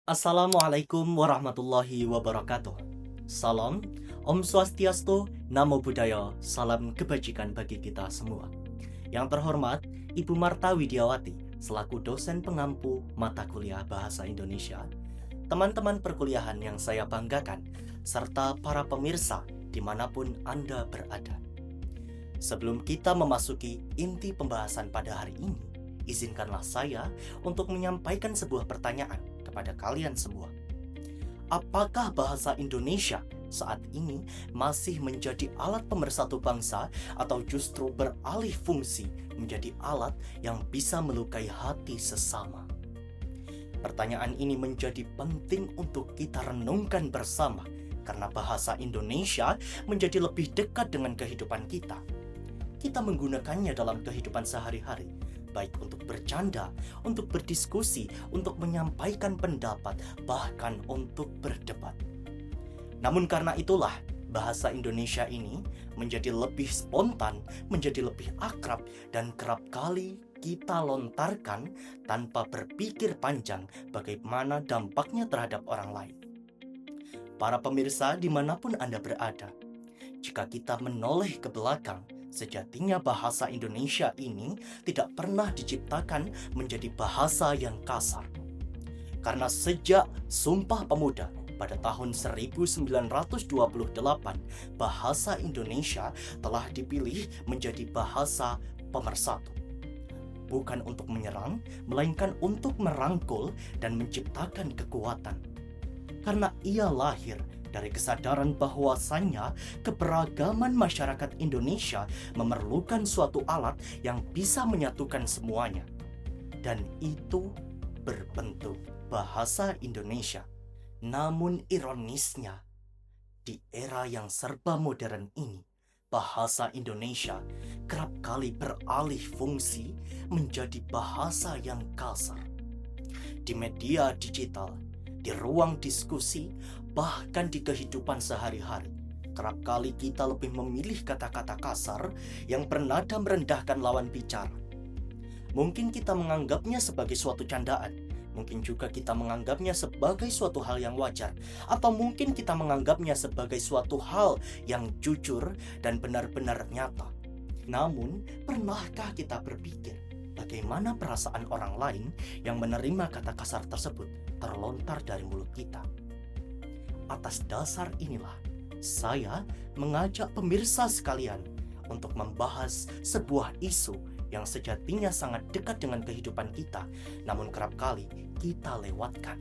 Assalamualaikum warahmatullahi wabarakatuh. Salam, Om Swastiastu, Namo Buddhaya, salam kebajikan bagi kita semua. Yang terhormat, Ibu Marta Widiawati, selaku dosen pengampu mata kuliah Bahasa Indonesia, teman-teman perkuliahan yang saya banggakan, serta para pemirsa dimanapun Anda berada. Sebelum kita memasuki inti pembahasan pada hari ini, izinkanlah saya untuk menyampaikan sebuah pertanyaan kepada kalian semua. Apakah bahasa Indonesia saat ini masih menjadi alat pemersatu bangsa atau justru beralih fungsi menjadi alat yang bisa melukai hati sesama? Pertanyaan ini menjadi penting untuk kita renungkan bersama karena bahasa Indonesia menjadi lebih dekat dengan kehidupan kita. Kita menggunakannya dalam kehidupan sehari-hari, baik untuk bercanda, untuk berdiskusi, untuk menyampaikan pendapat, bahkan untuk berdebat. Namun karena itulah, bahasa Indonesia ini menjadi lebih spontan, menjadi lebih akrab, dan kerap kali kita lontarkan tanpa berpikir panjang bagaimana dampaknya terhadap orang lain. Para pemirsa dimanapun Anda berada, jika kita menoleh ke belakang, sejatinya bahasa Indonesia ini tidak pernah diciptakan menjadi bahasa yang kasar. Karena sejak Sumpah Pemuda pada tahun 1928, bahasa Indonesia telah dipilih menjadi bahasa pemersatu. Bukan untuk menyerang, melainkan untuk merangkul dan menciptakan kekuatan. Karena ia lahir dari kesadaran bahwasannya keberagaman masyarakat Indonesia memerlukan suatu alat yang bisa menyatukan semuanya. Dan itu berbentuk bahasa Indonesia. Namun ironisnya, di era yang serba modern ini, bahasa Indonesia kerap kali beralih fungsi menjadi bahasa yang kasar. Di media digital, di ruang diskusi, bahkan di kehidupan sehari-hari, kerap kali kita lebih memilih kata-kata kasar yang bernada merendahkan lawan bicara. Mungkin kita menganggapnya sebagai suatu candaan, mungkin juga kita menganggapnya sebagai suatu hal yang wajar, atau mungkin kita menganggapnya sebagai suatu hal yang jujur dan benar-benar nyata. Namun, pernahkah kita berpikir bagaimana perasaan orang lain yang menerima kata kasar tersebut terlontar dari mulut kita? Atas dasar inilah, saya mengajak pemirsa sekalian untuk membahas sebuah isu yang sejatinya sangat dekat dengan kehidupan kita, namun kerap kali kita lewatkan.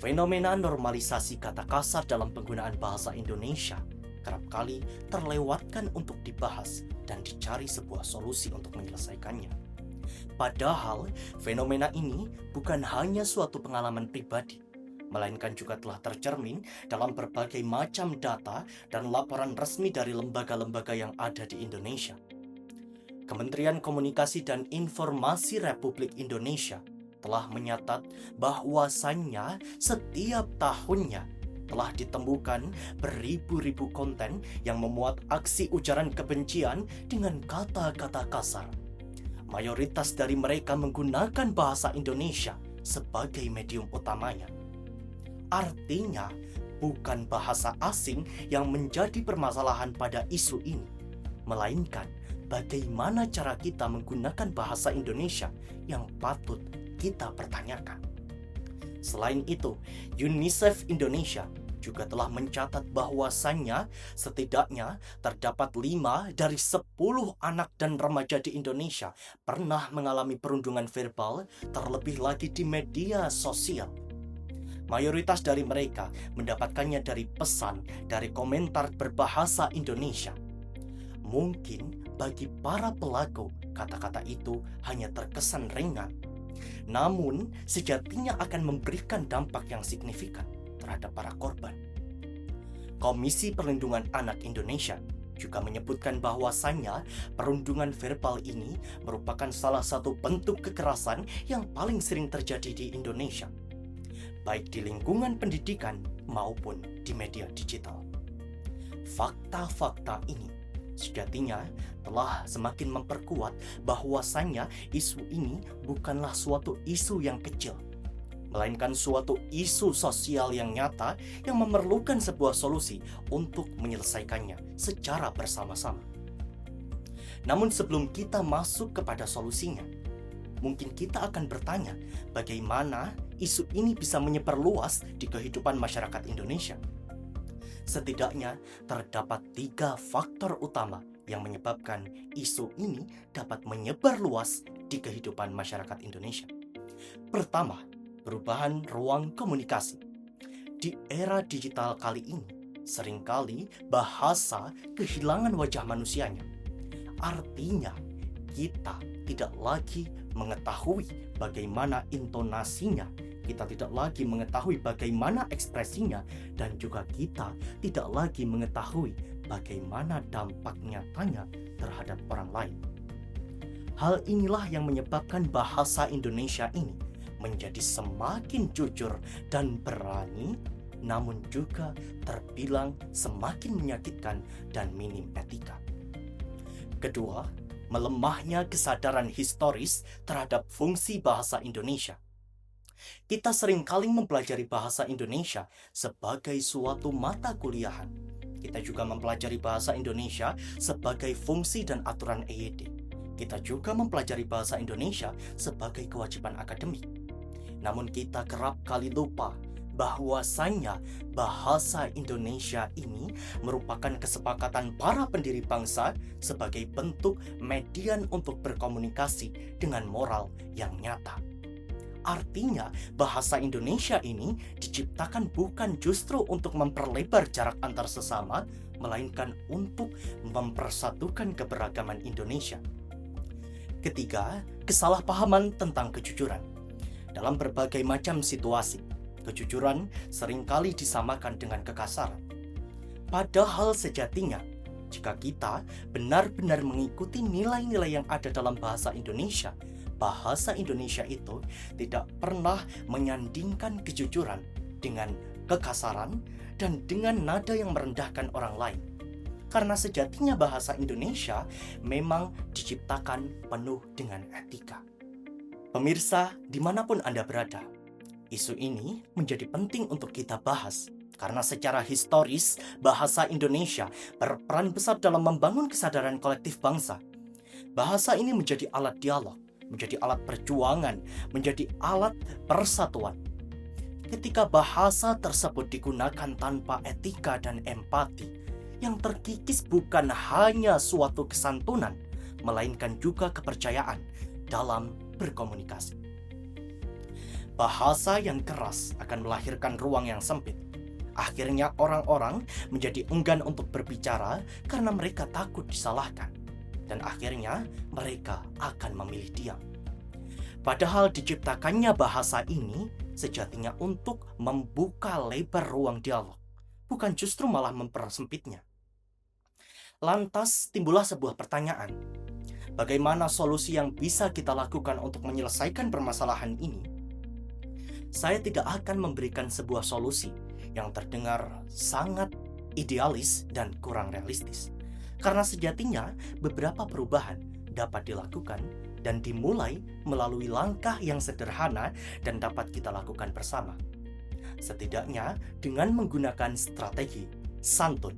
Fenomena normalisasi kata kasar dalam penggunaan bahasa Indonesia kerap kali terlewatkan untuk dibahas dan dicari sebuah solusi untuk menyelesaikannya. Padahal, fenomena ini bukan hanya suatu pengalaman pribadi, melainkan juga telah tercermin dalam berbagai macam data dan laporan resmi dari lembaga-lembaga yang ada di Indonesia. Kementerian Komunikasi dan Informasi Republik Indonesia telah menyatat bahwasannya setiap tahunnya telah ditemukan beribu-ribu konten yang memuat aksi ujaran kebencian dengan kata-kata kasar. Mayoritas dari mereka menggunakan bahasa Indonesia sebagai medium utamanya. Artinya, bukan bahasa asing yang menjadi permasalahan pada isu ini, melainkan bagaimana cara kita menggunakan bahasa Indonesia yang patut kita pertanyakan. Selain itu, UNICEF Indonesia juga telah mencatat bahwasannya setidaknya terdapat 5 dari 10 anak dan remaja di Indonesia pernah mengalami perundungan verbal, terlebih lagi di media sosial. Mayoritas dari mereka mendapatkannya dari pesan, dari komentar berbahasa Indonesia. Mungkin bagi para pelaku, kata-kata itu hanya terkesan ringan. Namun, sejatinya akan memberikan dampak yang signifikan terhadap para korban. Komisi Perlindungan Anak Indonesia juga menyebutkan bahwasannya perundungan verbal ini merupakan salah satu bentuk kekerasan yang paling sering terjadi di Indonesia, baik di lingkungan pendidikan maupun di media digital. Fakta-fakta ini sejatinya telah semakin memperkuat bahwasannya isu ini bukanlah suatu isu yang kecil, melainkan suatu isu sosial yang nyata yang memerlukan sebuah solusi untuk menyelesaikannya secara bersama-sama. Namun sebelum kita masuk kepada solusinya, mungkin kita akan bertanya bagaimana isu ini bisa menyebarluas di kehidupan masyarakat Indonesia. Setidaknya terdapat 3 faktor utama yang menyebabkan isu ini dapat menyebar luas di kehidupan masyarakat Indonesia. Pertama, perubahan ruang komunikasi. Di era digital kali ini, seringkali bahasa kehilangan wajah manusianya. Artinya, kita tidak lagi mengetahui bagaimana intonasinya, kita tidak lagi mengetahui bagaimana ekspresinya, dan juga kita tidak lagi mengetahui bagaimana dampak nyatanya terhadap orang lain. Hal inilah yang menyebabkan bahasa Indonesia ini menjadi semakin jujur dan berani, namun juga terbilang semakin menyakitkan dan minim etika. Kedua, melemahnya kesadaran historis terhadap fungsi bahasa Indonesia. Kita seringkali mempelajari bahasa Indonesia sebagai suatu mata kuliahan. Kita juga mempelajari bahasa Indonesia sebagai fungsi dan aturan EYD. Kita juga mempelajari bahasa Indonesia sebagai kewajiban akademik. Namun kita kerap kali lupa bahwasanya bahasa Indonesia ini merupakan kesepakatan para pendiri bangsa sebagai bentuk median untuk berkomunikasi dengan moral yang nyata. Artinya, bahasa Indonesia ini diciptakan bukan justru untuk memperlebar jarak antar sesama, melainkan untuk mempersatukan keberagaman Indonesia. Ketiga, kesalahpahaman tentang kejujuran. Dalam berbagai macam situasi, kejujuran seringkali disamakan dengan kekasaran. Padahal sejatinya, jika kita benar-benar mengikuti nilai-nilai yang ada dalam bahasa Indonesia itu tidak pernah menyandingkan kejujuran dengan kekasaran dan dengan nada yang merendahkan orang lain. Karena sejatinya bahasa Indonesia memang diciptakan penuh dengan etika. Pemirsa, dimanapun Anda berada, isu ini menjadi penting untuk kita bahas karena secara historis bahasa Indonesia berperan besar dalam membangun kesadaran kolektif bangsa. Bahasa ini menjadi alat dialog, menjadi alat perjuangan, menjadi alat persatuan. Ketika bahasa tersebut digunakan tanpa etika dan empati, yang terkikis bukan hanya suatu kesantunan, melainkan juga kepercayaan dalam berkomunikasi. Bahasa yang keras akan melahirkan ruang yang sempit. Akhirnya orang-orang menjadi enggan untuk berbicara karena mereka takut disalahkan. Dan akhirnya mereka akan memilih diam. Padahal diciptakannya bahasa ini sejatinya untuk membuka lebar ruang dialog, bukan justru malah mempersempitnya. Lantas timbullah sebuah pertanyaan. Bagaimana solusi yang bisa kita lakukan untuk menyelesaikan permasalahan ini? Saya tidak akan memberikan sebuah solusi yang terdengar sangat idealis dan kurang realistis. Karena sejatinya beberapa perubahan dapat dilakukan dan dimulai melalui langkah yang sederhana dan dapat kita lakukan bersama. Setidaknya dengan menggunakan strategi santun.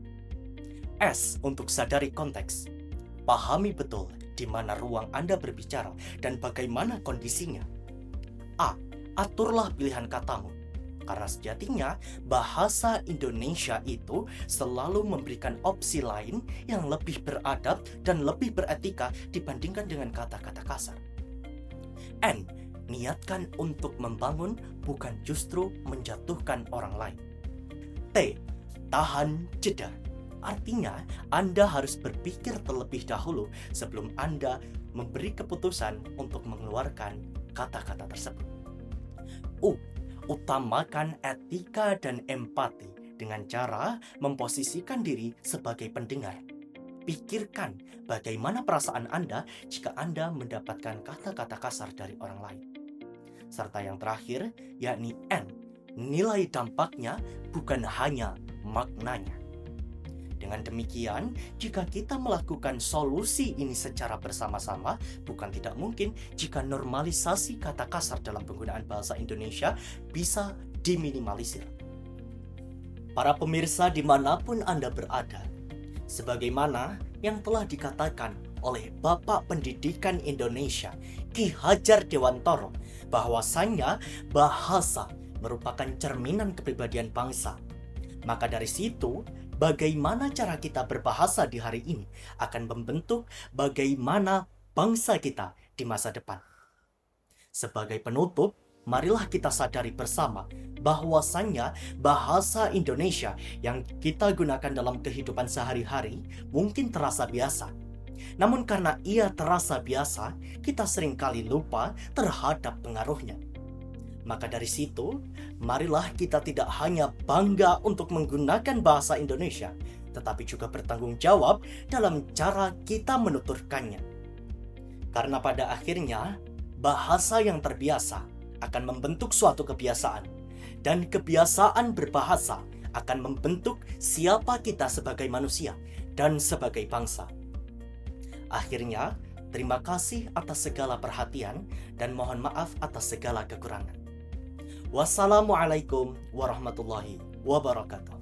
S untuk sadari konteks. Pahami betul di mana ruang Anda berbicara dan bagaimana kondisinya. A. Aturlah pilihan katamu. Karena sejatinya bahasa Indonesia itu selalu memberikan opsi lain yang lebih beradab dan lebih beretika dibandingkan dengan kata-kata kasar. N. Niatkan untuk membangun bukan justru menjatuhkan orang lain. T. Tahan jeda. Artinya Anda harus berpikir terlebih dahulu sebelum Anda memberi keputusan untuk mengeluarkan kata-kata tersebut. U. Utamakan etika dan empati dengan cara memposisikan diri sebagai pendengar. Pikirkan bagaimana perasaan Anda jika Anda mendapatkan kata-kata kasar dari orang lain. Serta yang terakhir, yakni N. Nilai dampaknya bukan hanya maknanya. Dengan demikian, jika kita melakukan solusi ini secara bersama-sama, bukan tidak mungkin jika normalisasi kata kasar dalam penggunaan bahasa Indonesia bisa diminimalisir. Para pemirsa dimanapun Anda berada, sebagaimana yang telah dikatakan oleh Bapak Pendidikan Indonesia, Ki Hajar Dewantoro, bahwasannya bahasa merupakan cerminan kepribadian bangsa. Maka dari situ, bagaimana cara kita berbahasa di hari ini akan membentuk bagaimana bangsa kita di masa depan. Sebagai penutup, marilah kita sadari bersama bahwasannya bahasa Indonesia yang kita gunakan dalam kehidupan sehari-hari mungkin terasa biasa. Namun karena ia terasa biasa, kita seringkali lupa terhadap pengaruhnya. Maka dari situ, marilah kita tidak hanya bangga untuk menggunakan bahasa Indonesia, tetapi juga bertanggung jawab dalam cara kita menuturkannya. Karena pada akhirnya, bahasa yang terbiasa akan membentuk suatu kebiasaan, dan kebiasaan berbahasa akan membentuk siapa kita sebagai manusia dan sebagai bangsa. Akhirnya, terima kasih atas segala perhatian dan mohon maaf atas segala kekurangan. Wassalamualaikum warahmatullahi wabarakatuh.